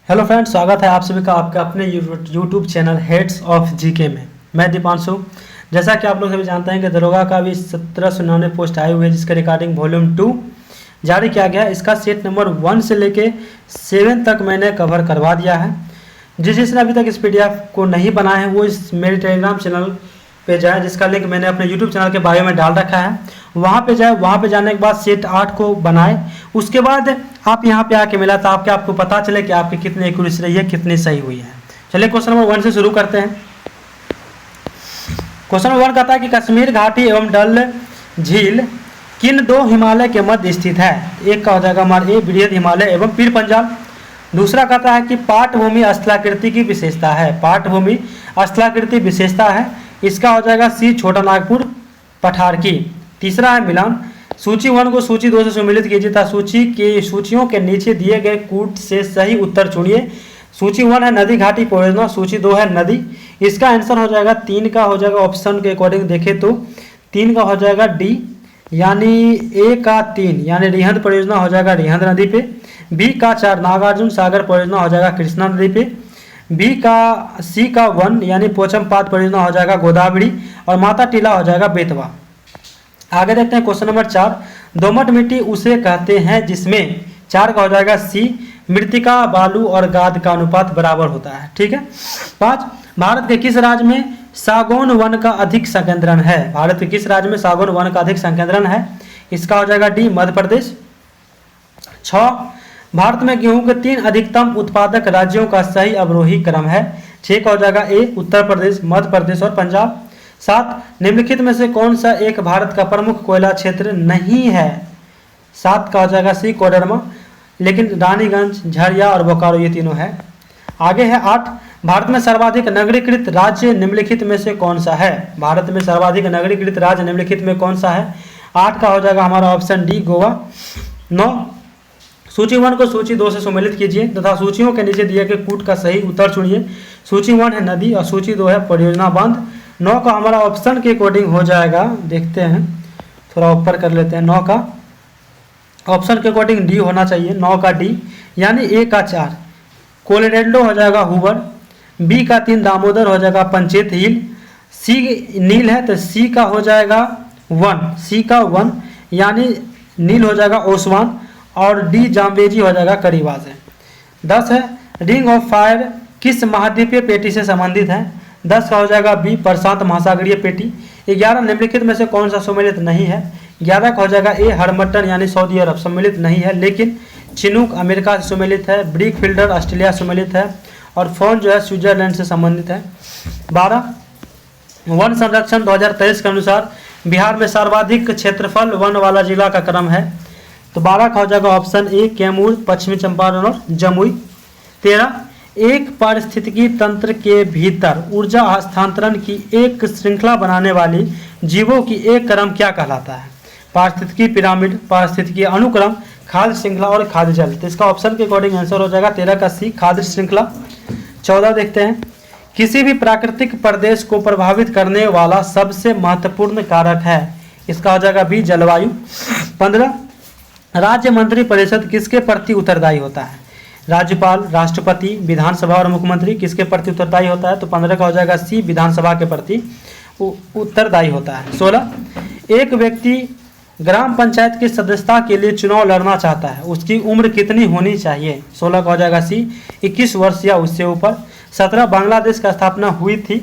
Hello friends, स्वागत है आप सभी का आपके अपने YouTube channel heads of GK में। मैं दीपांशु। जैसा कि आप लोग सभी जानते हैं कि दरोगा का भी 1799 पोस्ट आए हुए हैं, जिसके रिगार्डिंग वॉल्यूम 2 जारी किया गया है। इसका सेट नंबर 1 से लेके 7 तक मैंने कवर करवा दिया है। जिसने अभी तक इस पीडीएफ को नहीं बनाया है वो इस मेरे टेलीग्राम चैनल पे जाए, जिसका लिंक मैंने अपने यूट्यूब चैनल के बायो में डाल रखा है। वहाँ पे जाए, वहाँ पे जाने के बाद सेट 8 को बनाए। उसके बाद आप यहाँ पे आके मिला तो आपको पता चले कि आपकी कितनी एक्यूरेसी रही है, कितनी सही हुई है। चलिए क्वेश्चन नंबर 1 से शुरू करते हैं। क्वेश्चन नंबर 1 कहता है कि कश्मीर घाटी एवं डल झील किन दो हिमालय के मध्य स्थित है। एक का हो जाएगा हमारा ए बृहद हिमालय एवं पीर पंजाल। दूसरा कहता है कि पाटभूमि स्थलाकृति की विशेषता है। पाटभूमि स्थलाकृति विशेषता है, इसका हो जाएगा सी छोटा नागपुर पठार की। तीसरा है मिलान। सूची 1 को सूची 2 से सम्मिलित कीजिए तथा सूचियों के नीचे दिए गए कूट से सही उत्तर चुनिए। सूची 1 है नदी घाटी परियोजना, सूची 2 है नदी। इसका आंसर हो जाएगा 3 का हो जाएगा, ऑप्शन के अकॉर्डिंग देखें तो 3 का हो जाएगा डी, यानी ए का 3 यानी रिहंद परियोजना हो जाएगा रिहंद नदी पे। बी का 4 नागार्जुन सागर परियोजना हो जाएगा कृष्णा नदी पे। सी का 1 यानी पोचमपात परियोजना हो जाएगा गोदावरी। और माता टीला हो जाएगा बेतवा। आगे देखते हैं क्वेश्चन नंबर 4। दोमट मिट्टी उसे कहते हैं जिसमें 4 का हो जाएगा सी मृतिका बालू और गाद का अनुपात बराबर होता है। ठीक है। 5 भारत के किस राज्य में सागौन वन का अधिक संकेंद्रण है। भारत के किस राज्य में सागौन वन का अधिक संकेंद्रण है। इसका हो जाएगा डी मध्य प्रदेश। 6 भारत में गेहूं के 3 अधिकतम उत्पादक राज्यों का सही अवरोही क्रम है। 6 का हो जाएगा ए उत्तर प्रदेश, मध्य प्रदेश और पंजाब। 7 निम्नलिखित में से कौन सा एक भारत का प्रमुख कोयला क्षेत्र नहीं है। 7 का हो जाएगा सी कोडरमा, लेकिन रानीगंज, झरिया और बोकारो ये तीनों है। आगे है 8 भारत में सर्वाधिक नगरीकृत राज्य निम्नलिखित में से कौन सा है। भारत में सर्वाधिक नगरीकृत राज्य निम्नलिखित में कौन सा है। 8 का हो जाएगा हमारा ऑप्शन डी गोवा। 9 सूची 1 को सूची 2 से सम्मिलित कीजिए तथा सूचियों के नीचे दिए गए कूट का सही उत्तर चुनिए। सूची 1 है नदी और सूची 2 है परियोजना बांध। 9 का हमारा ऑप्शन के अकॉर्डिंग हो जाएगा, देखते हैं थोड़ा ऊपर कर लेते हैं। 9 का ऑप्शन के अकॉर्डिंग डी होना चाहिए। 9 का डी यानी ए का 4 कोलोराडो हो जाएगा हुबर। बी का 3 दामोदर हो जाएगा पंचेत हिल। सी नील है तो सी का हो जाएगा 1, सी का 1 यानी नील हो जाएगा ओसवान। और डी जाम्बेजी हो जाएगा करीवाज है। 10 है रिंग ऑफ फायर किस महाद्वीपीय पेटी से संबंधित है। 10 का हो जाएगा बी प्रशांत महासागरीय पेटी। 11 निम्नलिखित में से कौन सा सम्मिलित नहीं है। 11 का हो जाएगा ए हरमट्टन यानी सऊदी अरब सम्मिलित नहीं है, लेकिन चिनूक अमेरिका से सम्मिलित है। ब्रिक फिल्डर ऑस्ट्रेलिया सम्मिलित है और फोन जो है स्विट्जरलैंड से संबंधित है। 12 वन संरक्षण 2023 के अनुसार बिहार में सर्वाधिक क्षेत्रफल वन वाला जिला का क्रम है। तो 12 का हो जाएगा ऑप्शन ए कैमूर, पश्चिमी चंपारण और जमुई। 13 एक पारिस्थितिकी तंत्र के भीतर ऊर्जा हस्तांतरण की एक श्रृंखला बनाने वाली जीवों की एक क्रम क्या कहलाता है। पारिस्थितिकी पिरामिड, पारिस्थितिकी अनुक्रम, खाद्य श्रृंखला और खाद्य जल। तो इसका ऑप्शन के अकॉर्डिंग आंसर हो जाएगा 13 का सी खाद्य श्रृंखला। 14 देखते हैं किसी भी प्राकृतिक प्रदेश को प्रभावित करने वाला सबसे महत्वपूर्ण कारक है। इसका हो जाएगा बी जलवायु। 15 राज्य मंत्री परिषद किसके प्रति उत्तरदायी होता है। राज्यपाल, राष्ट्रपति, विधानसभा और मुख्यमंत्री किसके प्रति उत्तरदायी होता है। तो 15 का हो जाएगा सी विधानसभा के प्रति उत्तरदायी होता है। 16 एक व्यक्ति ग्राम पंचायत की सदस्यता के लिए चुनाव लड़ना चाहता है, उसकी उम्र कितनी होनी चाहिए। 16 का हो जाएगा सी 21 वर्ष या उससे ऊपर। 17 बांग्लादेश का स्थापना हुई थी।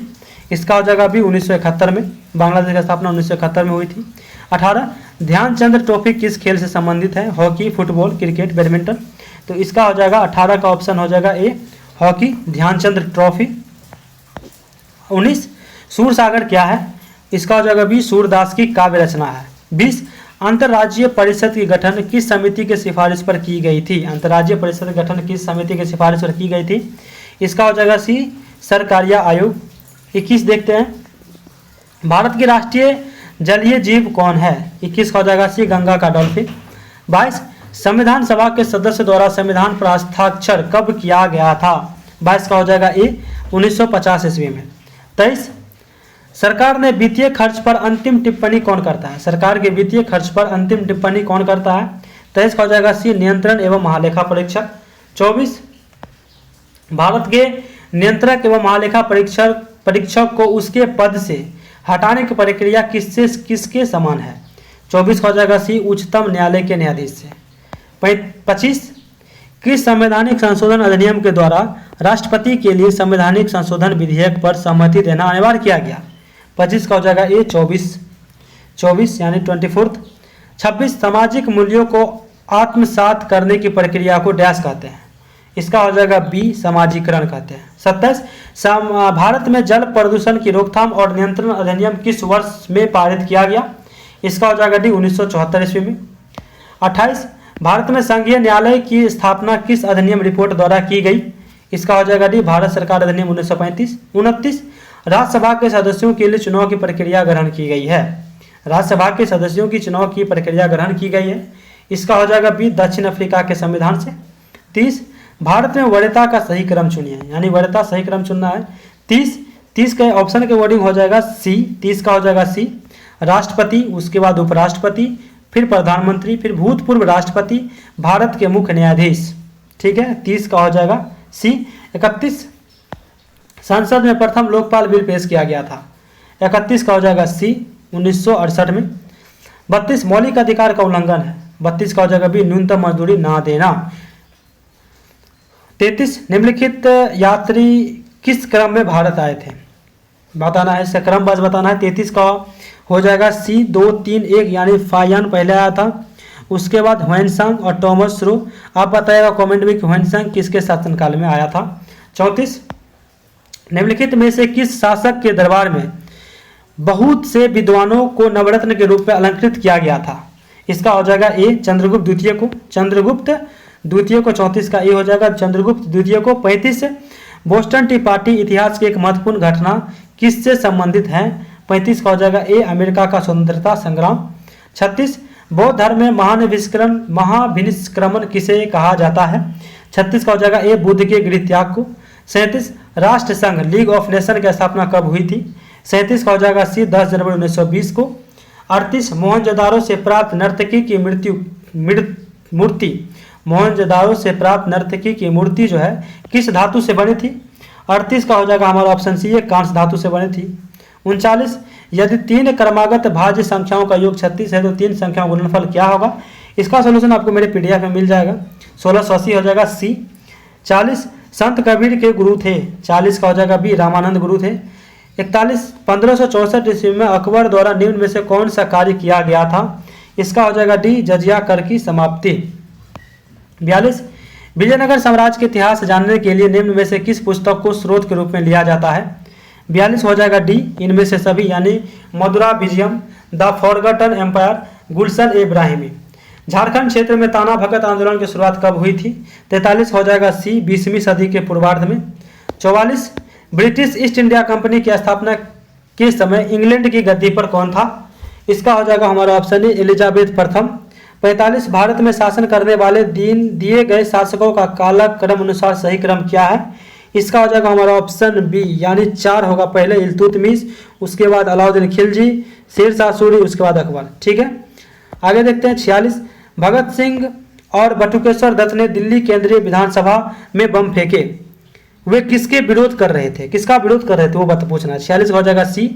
इसका हो जाएगा भी 1971 में, बांग्लादेश की स्थापना 1971 में हुई थी। 18 ध्यानचंद ट्रॉफी किस खेल से संबंधित है। Hockey, football, cricket, badminton. तो इसका हो जाएगा 18 का ऑप्शन हो जाएगा A hockey, Dhyan Chand trophy. 19 Sursagar क्या है। इसका हो जाएगा बी सूरदास की काव्य रचना है। 20 अंतर्राज्यीय परिषद की गठन किस समिति के सिफारिश पर की गई थी। अंतर्राज्यीय परिषद गठन किस समिति के सिफारिश पर की गई थी। इसका हो जाएगा सी सरकारिया आयोग। 21 देखते हैं भारत की राष्ट्रीय जलीय जीव कौन है। 21 का हो जाएगा सी गंगा का डॉल्फिन। 22 संविधान सभा के सदस्य द्वारा संविधान पर हस्ताक्षर कब किया गया था। 22 का हो जाएगा ए 1950 ईस्वी में। 23 सरकार ने वित्तीय खर्च पर अंतिम टिप्पणी कौन करता है। सरकार के वित्तीय खर्च पर अंतिम टिप्पणी कौन करता है। 23 का हो जाएगा सी नियंत्रण एवं महालेखा परीक्षक। 24 भारत के नियंत्रक एवं महालेखा परीक्षक को उसके पद से हटाने की प्रक्रिया किसके समान है? 24 का हो जाएगा सी, उच्चतम न्यायालय के न्यायाधीश से। 25 किस संवैधानिक संशोधन अधिनियम के द्वारा राष्ट्रपति के लिए संवैधानिक संशोधन विधेयक पर सहमति देना अनिवार्य किया गया? 25 का हो जाएगा ए, 24 यानी 24। 26 सामाजिक मूल्यों को आत्मसात करने की प्रक्रिया को डैश कहते हैं? इसका हो जाएगा बी, समाजीकरण कहते हैं। 27 भारत में जल प्रदूषण की रोकथाम और नियंत्रण अधिनियम किस वर्ष में पारित किया गया? इसका हो जाएगा डी, 1974 ईस्वी में। 28 भारत में संघीय न्यायालय की स्थापना किस अधिनियम रिपोर्ट द्वारा की गई? इसका हो जाएगा डी, भारत सरकार अधिनियम 1935। 29 राज्यसभा के सदस्यों के लिए चुनाव की प्रक्रिया ग्रहण की गई है? राज्यसभा के सदस्यों की चुनाव की प्रक्रिया ग्रहण की गई है? इसका हो जाएगा बी, दक्षिण अफ्रीका के संविधान से। 30 भारत में वरीयता का सही क्रम चुनिए, यानी वरीयता सही क्रम चुनना है। 30 के ऑप्शन के वर्डिंग हो जाएगा सी, 30 का हो जाएगा सी, राष्ट्रपति, उसके बाद उपराष्ट्रपति, फिर प्रधानमंत्री, फिर भूतपूर्व राष्ट्रपति, भारत के मुख्य न्यायाधीश। ठीक है, 30 का हो जाएगा सी। 31 संसद में प्रथम लोकपाल बिल पेश किया गया था? 31 का हो जाएगा सी, 1968 में। 32 मौलिक अधिकार का उल्लंघन है? 32 का हो जाएगा बी, न्यूनतम मजदूरी ना देना। 33 निम्नलिखित यात्री किस क्रम में भारत आए थे? बताना है, इसका क्रम बस बताना है। 33 का हो जाएगा सी, 2, 3, 1 यानी फायान पहले आया था, उसके बाद ह्वेनसांग और टॉमस श्रो। आप बताइएगा कमेंट में कि ह्वेनसांग किसके शासनकाल में आया था। 34 निम्नलिखित में से किस शासक के दरबार में बहुत से विद्वानों को नवरत्न के रूप में अलंकृत किया गया था? इसका हो जाएगा ए, चंद्रगुप्त द्वितीय को। चंद्रगुप्त द्वितीय को 34 का ए हो जाएगा, चंद्रगुप्त द्वितीय को। 35 बोस्टन टी पार्टी इतिहास की एक महत्वपूर्ण घटना किससे संबंधित है? 35 का हो जाएगा ए, अमेरिका का स्वतंत्रता संग्राम। 36 बौद्ध धर्म में महाभिनिष्क्रमण किसे कहा जाता है? 36 का हो जाएगा ए, बुद्ध के गृह त्याग को। 37 राष्ट्र संघ लीग ऑफ नेशन की स्थापना कब हुई थी? 37 का हो जाएगा सी, 10 जनवरी 1920 को। 38 मोहनजोदारो से प्राप्त नर्तकी की मूर्ति मोहनजोदारो से प्राप्त नर्तकी की मूर्ति जो है किस धातु से बनी थी? 38 का हो जाएगा हमारा ऑप्शन सी है, कांस्य धातु से बनी थी। 39 यदि 3 क्रमागत भाज्य संख्याओं का योग 36 है तो 3 संख्याओं का गुणनफल क्या होगा? इसका सोल्यूशन आपको मेरे पीडीएफ में मिल जाएगा। 1680 हो जाएगा सी। 40 संत कबीर के गुरु थे? 40 का हो जाएगा बी, रामानंद गुरु थे। 41 1564 ईस्वी में अकबर द्वारा निम्न में से कौन सा कार्य किया गया था? इसका हो जाएगा डी, जजिया कर की समाप्ति। 42 विजयनगर साम्राज्य के इतिहास जानने के लिए निम्न में से किस पुस्तक को स्रोत के रूप में लिया जाता है? 42 हो जाएगा डी, इनमें से सभी, यानी Madura Vijayam, the forgotten empire, Gulshan Ibrahimi. Jharkhand क्षेत्र में ताना भगत आंदोलन की शुरुआत कब हुई थी? 43 हो जाएगा सी, 20वीं सदी के पूर्वार्ध में। 44 ब्रिटिश ईस्ट इंडिया कंपनी की स्थापना के समय इंग्लैंड की गद्दी पर कौन था? इसका हो जाएगा हमारा ऑप्शन है एलिजाबेथ प्रथम। 45 भारत में शासन करने वाले दिए गए शासकों का कालक्रम अनुसार सही क्रम क्या है? इसका हो जाएगा हमारा ऑप्शन बी, यानी 4 होगा। पहले इल्तुतमिश, उसके बाद अलाउद्दीन खिलजी, शेरशाह सूरी, उसके बाद अकबर। ठीक है, आगे देखते हैं। 46 भगत सिंह और बटुकेश्वर दत्त ने दिल्ली केंद्रीय विधानसभा में बम फेंके, वे किसके विरोध कर रहे थे? किसका विरोध कर रहे थे वो बात पूछना है। 46 हो जाएगा C,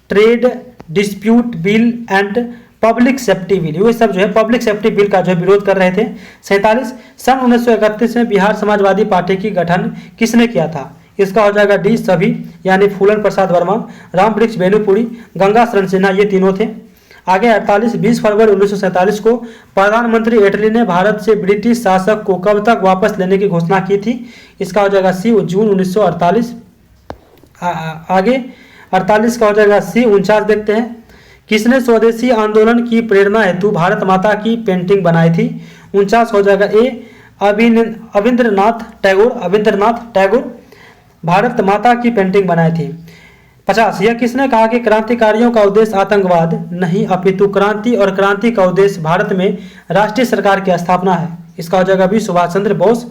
trade dispute bill and public safety bill, ये सब जो है पब्लिक सेफ्टी बिल का जो है विरोध कर रहे थे। 47 सन 1931 में बिहार समाजवादी पार्टी की गठन किसने किया था? इसका हो जाएगा डी, सभी, यानी फूलन प्रसाद वर्मा, रामवृक्ष बेनीपुरी, गंगा शरण सिन्हा, ये तीनों थे। आगे 48 20 फरवरी 1947 को प्रधानमंत्री एटली ने भारत से ब्रिटिश शासक को कब तक वापस लेने की घोषणा की थी? इसका हो जाएगा सी, जून 1948। आगे 48 का हो जाएगा सी। 49 देखते हैं, किसने स्वदेशी आंदोलन की प्रेरणा हेतु भारत माता की पेंटिंग बनाई थी? 49 हो जाएगा ए, अविंद्रनाथ टैगोर भारत माता की पेंटिंग बनाई थी। 50 यह किसने कहा कि क्रांतिकारियों का उद्देश्य आतंकवाद नहीं अपितु क्रांति और क्रांति का उद्देश्य भारत में राष्ट्रीय सरकार की स्थापना है? इसका हो जाएगा बी, सुभाष चंद्र बोस।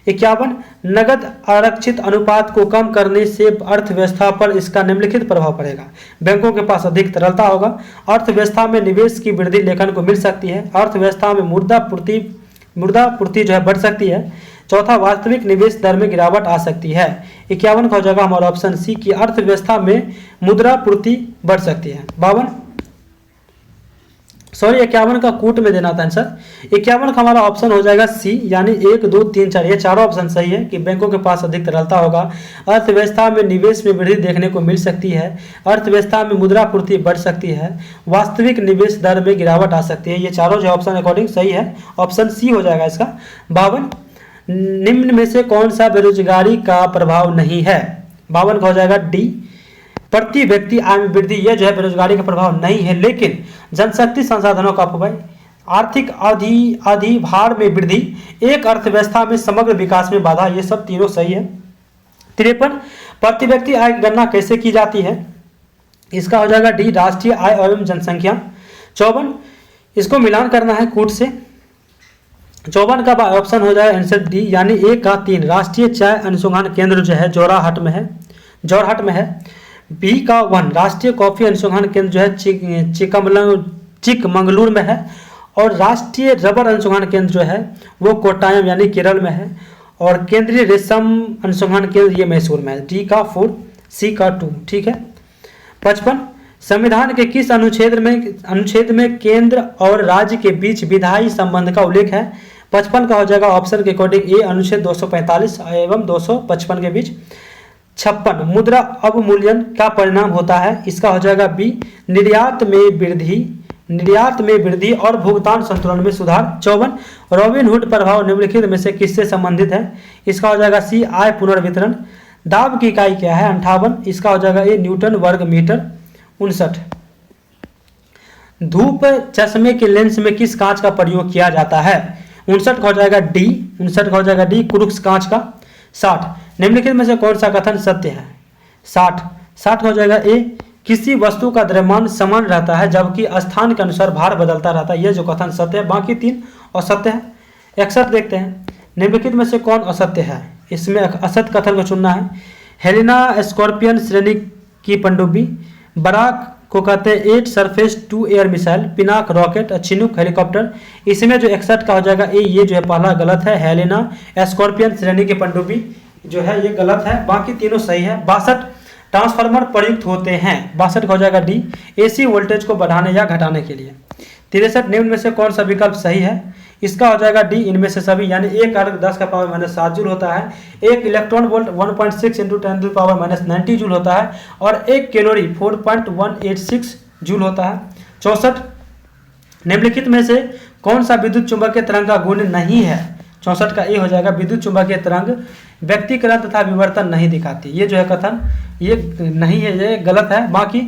51 नगद आरक्षित अनुपात को कम करने से अर्थव्यवस्था पर इसका निम्नलिखित प्रभाव पड़ेगा। बैंकों के पास अधिक तरलता होगा, अर्थव्यवस्था में निवेश की वृद्धि देखने को मिल सकती है, अर्थव्यवस्था में मुद्रा पूर्ति जो है बढ़ सकती है, चौथा, वास्तविक निवेश दर में गिरावट आ सकती है। 51 का हो जाएगा हमारा ऑप्शन सी की अर्थव्यवस्था में मुद्रा पूर्ति बढ़ सकती है। 51 का कूट में देना था आंसर। 51 का हमारा ऑप्शन हो जाएगा सी, यानी 1, 2, 3, 4 ये चारों ऑप्शन सही है कि बैंकों के पास अधिक तरलता होगा, अर्थव्यवस्था में निवेश में वृद्धि देखने को मिल सकती है, अर्थव्यवस्था में मुद्रा पूर्ति बढ़ सकती है, वास्तविक निवेश दर में गिरावट आ सकती है। ये चारों जो ऑप्शन अकॉर्डिंग सही है, ऑप्शन सी हो जाएगा इसका। 52, निम्न में से कौन सा बेरोजगारी का प्रभाव नहीं है। 52 का हो जाएगा डी, प्रति व्यक्ति आय में वृद्धि, यह जो है बेरोजगारी का प्रभाव नहीं है, लेकिन जनशक्ति संसाधनों का अपव्यय, आर्थिक अधिभार में वृद्धि, एक अर्थव्यवस्था में समग्र विकास में बाधा, ये सब तीनों सही है। 53, प्रति व्यक्ति आय की गणना कैसे की जाती है। इसका हो जाएगा डी, राष्ट्रीय आय एवं जनसंख्या। 54, इसको मिलान करना है कूट से। 54 का ऑप्शन हो जाएगा आंसर डी, यानी 1 का 3, राष्ट्रीय चाय अनुसंधान केंद्र जो है जोरहाट में है। बी का 1, राष्ट्रीय कॉफी अनुसंधान केंद्र जो है चिकमंगलुरु में है, और राष्ट्रीय रबर अनुसंधान केंद्र जो है वो कोट्टायम यानी केरल में है, और केंद्रीय रेशम अनुसंधान केंद्र ये मैसूर में है। डी का 4, सी का 2, ठीक है। 55, संविधान के किस अनुच्छेद में केंद्र और राज्य के बीच विधायी संबंध का उल्लेख है। 55 का हो जाएगा ऑप्शन के अकॉर्डिंग ए, अनुच्छेद 245 एवं 255 के बीच। 56, मुद्रा अवमूल्यन का परिणाम होता है। इसका हो जाएगा बी, निर्यात में वृद्धि और भुगतान संतुलन में सुधार। 54, रॉबिनहुड प्रभाव निम्नलिखित में से किससे संबंधित है। इसका हो जाएगा सी, आय पुनर्वितरण। दाब की इकाई क्या है। 58, इसका हो जाएगा ए, न्यूटन वर्ग मीटर। 59, धूप चश्मे के लेंस में किस कांच का प्रयोग किया जाता है। 59 का हो जाएगा डी, क्रूक्स कांच का। 60, निम्नलिखित में से कौन सा कथन सत्य है। 60 हो जाएगा ए, किसी वस्तु का द्रव्यमान समान रहता है जबकि स्थान के अनुसार भार बदलता रहता है, यह जो कथन सत्य है। बाकी 3 असत्य है। 61 देखते हैं, निम्नलिखित में से कौन असत्य है। इसमें असत्य कथन को चुनना है। हेलिना स्कॉर्पियन श्रेणी की पनडुब्बी, बराक को कहते हैं 8 surface to air missile, Pinaka rocket, Chinook helicopter. इसमें जो 61 का हो जाएगा ए, ये जो है पहला गलत है, हेलिना स्कॉर्पियन श्रेणी की पनडुब्बी जो है ये गलत है। बाकी तीनों सही है। 62, ट्रांसफार्मर प्रयुक्त होते हैं। 62 का हो जाएगा डी, एसी वोल्टेज को बढ़ाने या घटाने के लिए। 63, निम्न में से कौन सा विकल्प सही है। इसका हो जाएगा डी, इनमें से सभी, यानी एक अर्ग 10 का पावर माइनस 7 जूल होता है, एक electron volt 1.6 into 10 power minus 90 joule होता है, और एक कैलोरी 4.186 जूल होता है। 64, निम्नलिखित में से कौन सा विद्युत चुंबकीय तरंग का गुण नहीं है। 64 का ए हो जाएगा, विद्युत चुंबकीय तरंग व्यक्तिकरण तथा विवर्तन नहीं दिखाती, ये जो है कथन ये नहीं है, ये गलत है। बाकी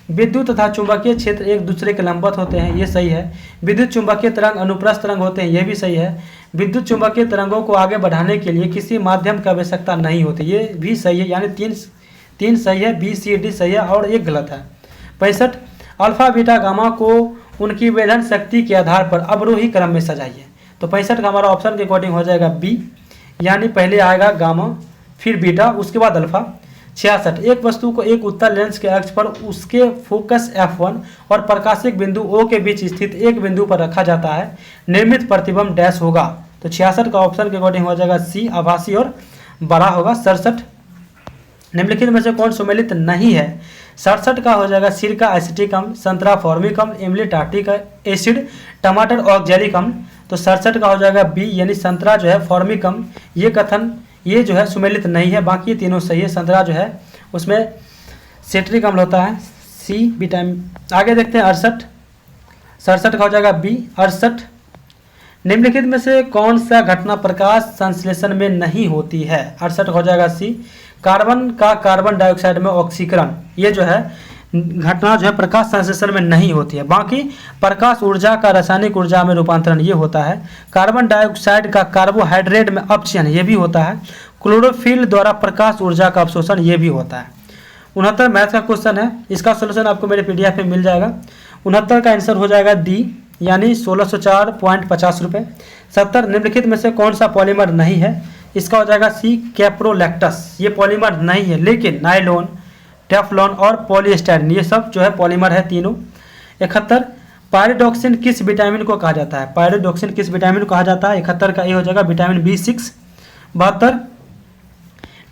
विद्युत तथा चुंबकीय क्षेत्र एक दूसरे के लंबवत होते हैं, ये सही है। विद्युत चुंबकीय तरंग अनुप्रस्थ तरंग होते हैं, ये भी सही है। विद्युत चुंबकीय तरंगों को आगे बढ़ाने के लिए किसी माध्यम की आवश्यकता नहीं होती, ये भी सही है, यानी तीन सही है, बी सी डी सही है और एक गलत है। 65, अल्फा बीटा गामा को उनकी वेधन शक्ति के आधार पर अवरोही क्रम में सजाइए। तो 65 का हमारा ऑप्शन के अकॉर्डिंग हो जाएगा बी, यानी पहले आएगा गामा फिर बीटा उसके बाद अल्फा। 66, एक वस्तु को एक उत्तल लेंस के अक्ष पर उसके फोकस F1 और प्रकाशिक बिंदु O के बीच स्थित एक बिंदु पर रखा जाता है, निर्मित प्रतिबिंब डैश होगा। तो 66 का ऑप्शन के अकॉर्डिंग हो जाएगा सी, आभासी और बड़ा होगा। 67, निम्नलिखित में से कौन सुमेलित नहीं है। 67 का हो जाएगा सिरका एसिटिक अम्ल, संतरा फॉर्मिक अम्ल, इमली टार्टिक एसिड, टमाटर ऑक्जेलिक अम्ल। तो 67 का हो जाएगा बी, यानी संतरा जो है फॉर्मिक अम्ल, ये कथन ये जो है सुमेलित नहीं है, बाकी ये तीनों सही है। संतरा जो है उसमें सिट्रिक अम्ल होता है, सी विटामिन। आगे देखते हैं 68 का हो जाएगा बी। 68, निम्नलिखित में से कौन सा घटना प्रकाश संश्लेषण में नहीं होती है। 68 हो जाएगा सी, कार्बन का कार्बन डाइऑक्साइड में ऑक्सीकरण, ये जो है घटना जो है प्रकाश संश्लेषण में नहीं होती है। बाकी प्रकाश ऊर्जा का रासायनिक ऊर्जा में रूपांतरण ये होता है। कार्बन डाइऑक्साइड का कार्बोहाइड्रेट में अपचयन ये भी होता है। क्लोरोफिल द्वारा प्रकाश ऊर्जा का अवशोषण ये भी होता है। 69 मैथ का क्वेश्चन है, इसका सोल्यूशन आपको मेरे PDF में मिल जाएगा। 69 का आंसर हो जाएगा डी, यानी 1604.50 रुपये। 70, निम्नलिखित में से कौन सा पॉलीमर नहीं है। इसका हो जाएगा सी, कैप्रोलैक्टस, ये पॉलीमर नहीं है, लेकिन नायलॉन, टेफ्लॉन और पॉलीस्टाइरीन ये सब जो है पॉलीमर है तीनों। 71, पायरिडॉक्सिन किस विटामिन को कहा जाता है। पायरिडॉक्सिन किस विटामिन को कहा जाता है। 71 का ये हो जाएगा विटामिन B6। 72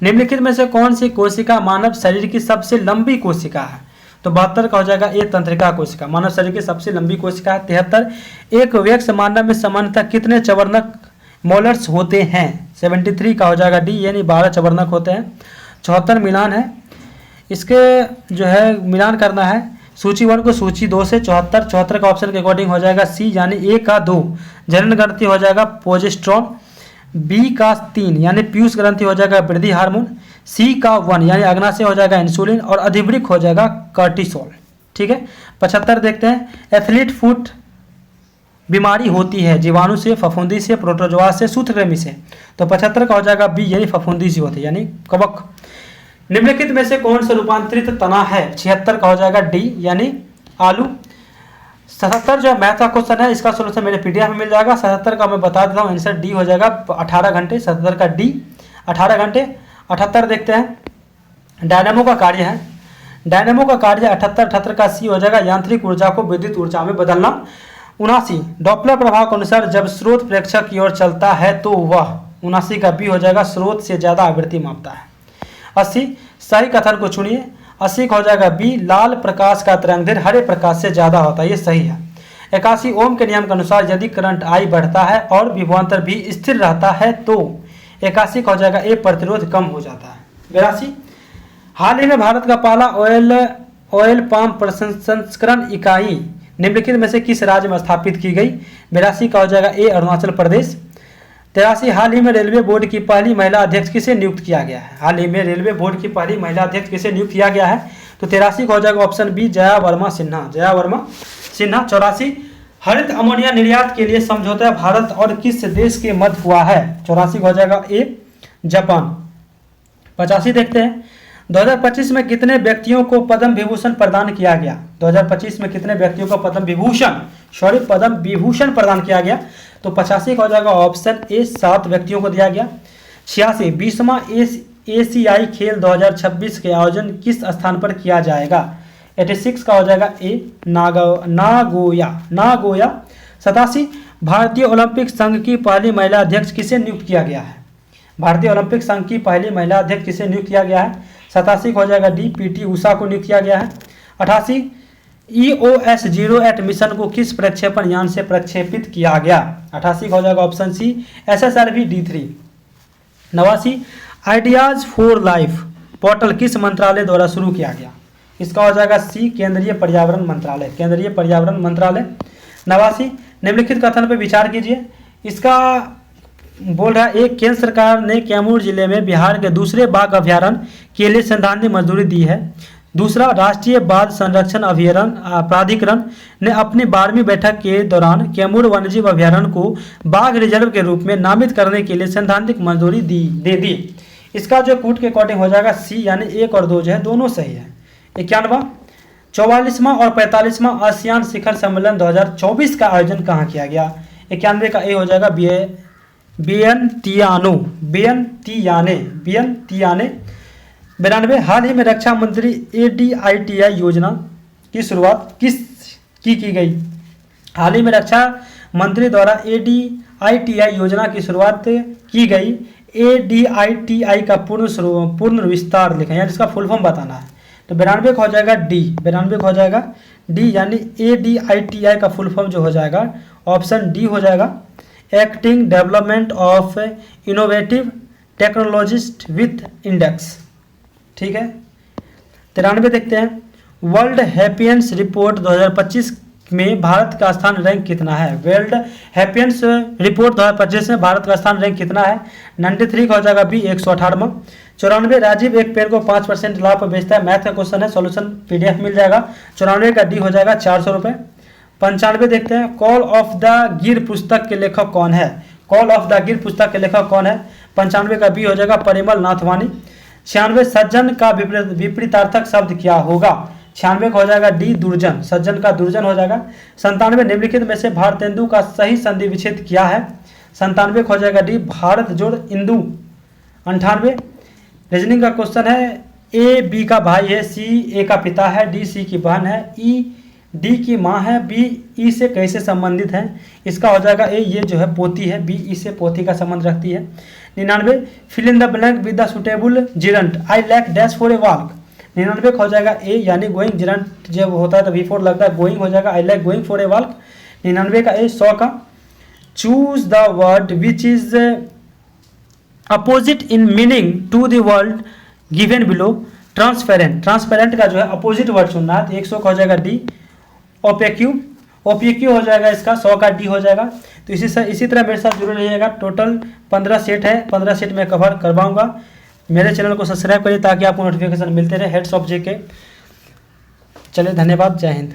निम्नलिखित में से कौन सी कोशिका मानव शरीर की सबसे लंबी कोशिका है? तो 72 का हो जाएगा ए तंत्रिका कोशिका, मानव शरीर की सबसे लंबी कोशिका है। 73 एक वयस्क मानव में सामान्यतः कितने चवर्णक मोलर्स होते हैं? 73 का हो जाएगा डी, यानी 12 चवर्णक होते हैं। 74 मिलान है, इसके जो है मिलान करना है सूची 1 को सूची 2 से। 74 का ऑप्शन के अकॉर्डिंग हो जाएगा सी, यानी ए का 2 जनन ग्रंथि हो जाएगा प्रोजेस्टेरोन, बी का 3 यानी पीयूष ग्रंथि हो जाएगा वृद्धि हार्मोन, सी का 1 यानी अग्नाशय हो जाएगा इंसुलिन, और अधिवृक्क हो जाएगा कार्टिसोल। ठीक है। 75 देखते हैं, एथलीट फुट बीमारी होती है जीवाणु से, फफूंदी से, प्रोटोजोआ से, सूत्रकृमि से। तो 75 का हो जाएगा बी, यानी फफूंदी से होती है, यानी कवक। निम्नलिखित में से कौन सा रूपांतरित तना है? 76 का हो जाएगा डी, यानी आलू। 77 जो मैथ का क्वेश्चन है, इसका सोल्यूशन मेरे पीडीएफ में मिल जाएगा। 77 का मैं बता देता हूँ, आंसर डी हो जाएगा 18 घंटे। 77 का डी 18 घंटे। 78 देखते हैं, डायनेमो का कार्य है। डायनेमो का कार्य 78 का सी हो जाएगा यांत्रिक ऊर्जा को विद्युत ऊर्जा में बदलना। 79 डॉपलर प्रभाव के अनुसार जब स्रोत प्रेक्षक की ओर चलता है तो वह, 79 का बी हो जाएगा स्रोत से ज्यादा आवृत्ति मापता है। 80 सही कथन को चुनिए। 80 का हो जाएगा बी, लाल प्रकाश का तरंगदैर्घ्य हरे प्रकाश से ज्यादा होता है, ये सही है। 81 ओम के नियम के अनुसार यदि करंट आई बढ़ता है और विभवांतर भी स्थिर रहता है तो 81 का हो जाएगा ए, प्रतिरोध कम हो जाता है। 82 हाल ही में भारत का पहला ऑयल पाम प्रसंस्करण इकाई निम्नलिखित में से किस राज्य में स्थापित की गई? 82 का हो जाएगा ए, अरुणाचल प्रदेश। 83 हाल ही में रेलवे बोर्ड की पहली महिला अध्यक्ष किसे नियुक्त किया गया है? हाल ही में रेलवे बोर्ड की पहली महिला अध्यक्ष किसे नियुक्त किया गया है? तो 83 का हो जाएगा ऑप्शन बी, जया वर्मा सिन्हा। जया वर्मा सिन्हा। 84 हरित अमोनिया निर्यात के लिए समझौता भारत और किस देश के मध्य हुआ है? 84 का हो जाएगा ए, जापान। 85 देखते हैं, 2025 में कितने व्यक्तियों को पद्म विभूषण प्रदान किया गया? 2025 में कितने व्यक्तियों को पद्म विभूषण प्रदान किया गया? तो 85 का हो जाएगा ऑप्शन ए, 7 व्यक्तियों को दिया गया। 86 20वां एशियाई खेल 2026 के आयोजन किस स्थान पर किया जाएगा? 86 का हो जाएगा ए, नागोया। 87 भारतीय ओलंपिक संघ की पहली महिला अध्यक्ष किसे नियुक्त किया गया है? भारतीय ओलंपिक संघ की पहली महिला अध्यक्ष किसे नियुक्त किया गया है? 87 का हो जाएगा डी, पीटी उषा को नियुक्त किया गया है। 88 EOS-08 मिशन को किस प्रक्षेपण यान से प्रक्षेपित किया गया? 88 का हो जाएगा option C, SSRV D3। 89 ideas for life portal किस मंत्रालय द्वारा शुरू किया गया? इसका हो जाएगा सी, केंद्रीय पर्यावरण मंत्रालय। केंद्रीय पर्यावरण मंत्रालय। 89 निम्नलिखित कथन पर विचार कीजिए। इसका बोल रहा है, एक केंद्र सरकार ने कैमूर जिले में बिहार के दूसरे बाघ अभ्यारण्य के लिए सैद्धांतिक मंजूरी दी है। दूसरा, राष्ट्रीय बाघ संरक्षण प्राधिकरण ने अपनी 12वीं बैठक के दौरान कैमूर वन्यजीव अभ्यारण्य को बाघ रिजर्व के रूप में नामित करने के लिए सैद्धांतिक मंजूरी दे दी। इसका जो कूट के अकॉर्डिंग हो जाएगा सी, यानी 1 और 2 जो है दोनों सही है। 91 44वां और 45वां आसियान शिखर सम्मेलन 2024 का आयोजन कहाँ किया गया? 91 का ए हो जाएगा वियनतियाने। 92 हाल ही में रक्षा मंत्री ADITI योजना की शुरुआत की गई? हाल ही में रक्षा मंत्री द्वारा ADITI योजना की शुरुआत की गई। ADITI का पूर्ण विस्तार लिखें, यानी इसका फुल फॉर्म बताना है। तो 92 का हो जाएगा डी, 92 का हो जाएगा डी, यानी ADITI का फुल फॉर्म जो हो जाएगा ऑप्शन डी हो जाएगा, acting development of innovative technologist with index. ठीक है। 93 देखते हैं, वर्ल्ड हैप्पीनेस रिपोर्ट 2025 में भारत का स्थान रैंक कितना है? वर्ल्ड हैप्पीनेस रिपोर्ट 2025 में भारत का स्थान रैंक कितना है? 93 का हो जाएगा बी, 118वां। 94 राजीव एक पेड़ को 5% लाभ पर बेचता है। मैथ का क्वेश्चन है, सॉल्यूशन पीडीएफ मिल जाएगा। 94 का डी हो जाएगा 400 रुपये। 95 देखते हैं, कॉल ऑफ द गिर पुस्तक के लेखक कौन है? कॉल ऑफ द गिर पुस्तक के लेखक कौन है? 95 का बी हो जाएगा परिमल नाथवानी। 96 सज्जन का विपरीतार्थक शब्द क्या होगा? 96 का हो जाएगा डी, दुर्जन। सज्जन का दुर्जन हो जाएगा। 97 निम्नलिखित में से भारतेंदु का सही संधि विच्छेद क्या है? 97 का हो जाएगा डी, भारत जोड़ इंदु। 98 रीजनिंग का क्वेश्चन है, ए बी का भाई है, सी ए का पिता है, डी सी की बहन है, ई डी की माँ है, बी ई से कैसे संबंधित है? इसका हो जाएगा ए, ये जो है पोती है, बी ई से पोती का संबंध रखती है। 99 fill in the blank with the suitable gerund, I like dash for a walk. 99 का हो जाएगा ए यानी गोइंग, जिरंट जब होता है तो V4 लगता है, गोइंग हो जाएगा I lack going for a walk. 99 का ए। 100 का choose the word which is opposite in meaning to the word given below. Transparent, transparent का जो है अपोजिट वर्ड चुनना है, तो 100 का हो जाएगा डी। ओपेक्यू, ओपेक्यू हो जाएगा इसका, 100 का डी हो जाएगा। तो इसी तरह मेरे साथ जुड़े रहिएगा। टोटल 15 सेट है, 15 सेट में कवर करवाऊंगा। मेरे चैनल को सब्सक्राइब करिए ताकि आपको नोटिफिकेशन मिलते रहे हेड्स ऑफ जेके। चलिए धन्यवाद, जय हिंद।